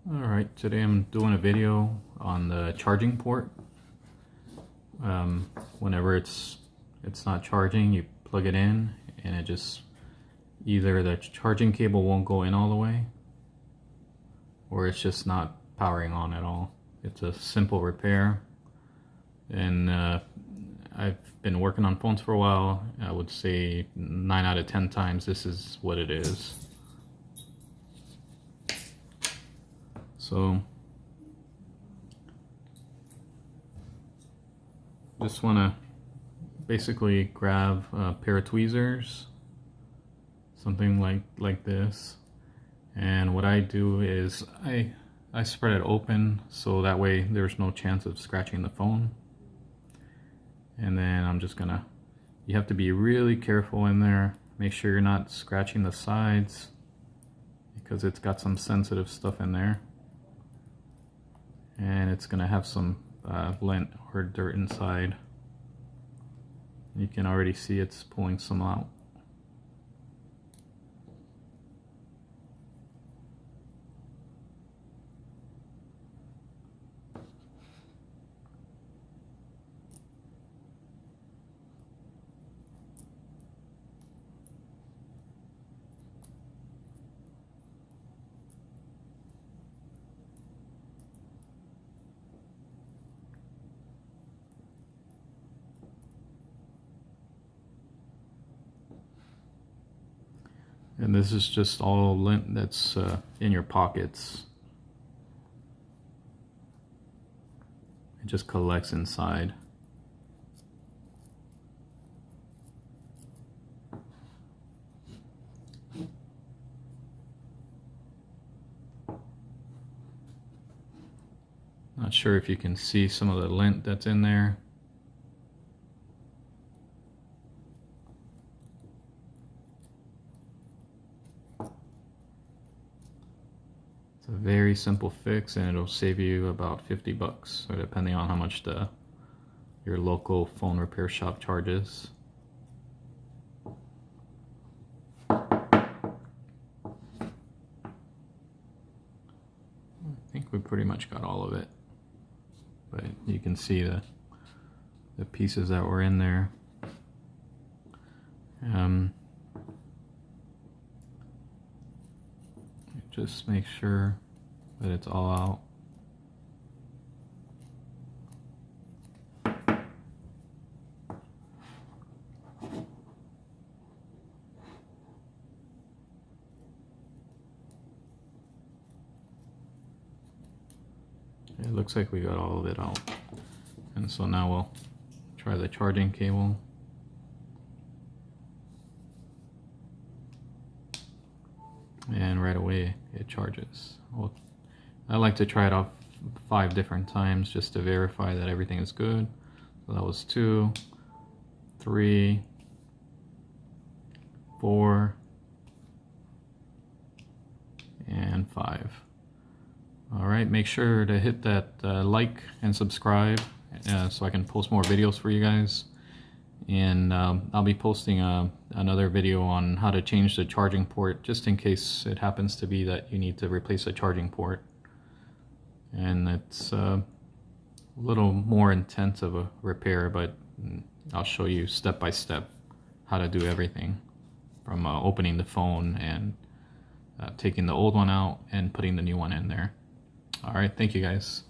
Alright, today I'm doing a video on the charging port. Whenever it's not charging, you plug it in and it just either the charging cable won't go in all the way or it's just not powering on at all. It's a simple repair, and I've been working on phones for a while. I would say 9 out of 10 times this is what it is. So just want to basically grab a pair of tweezers, something like this, and what I do is I spread it open so that way there's no chance of scratching the phone. And then I'm just gonna, you have to be really careful in there, make sure you're not scratching the sides because it's got some sensitive stuff in there. And it's gonna have some lint or dirt inside. You can already see it's pulling some out. And this is just all lint that's in your pockets. It just collects inside. Not sure if you can see some of the lint that's in there. It's a very simple fix and it'll save you about 50 bucks, so depending on how much your local phone repair shop charges. I think we pretty much got all of it, but you can see the pieces that were in there. Just make sure that it's all out. It looks like we got all of it out. And so now we'll try the charging cable. And right away it charges. Well, I like to try it off 5 different times just to verify that everything is good. So that was 2, 3, 4, and 5. Alright, make sure to hit that like and subscribe so I can post more videos for you guys. And I'll be posting another video on how to change the charging port, just in case it happens to be that you need to replace a charging port. And it's a little more intense of a repair, but I'll show you step by step how to do everything from opening the phone and taking the old one out and putting the new one in there. Alright, thank you guys.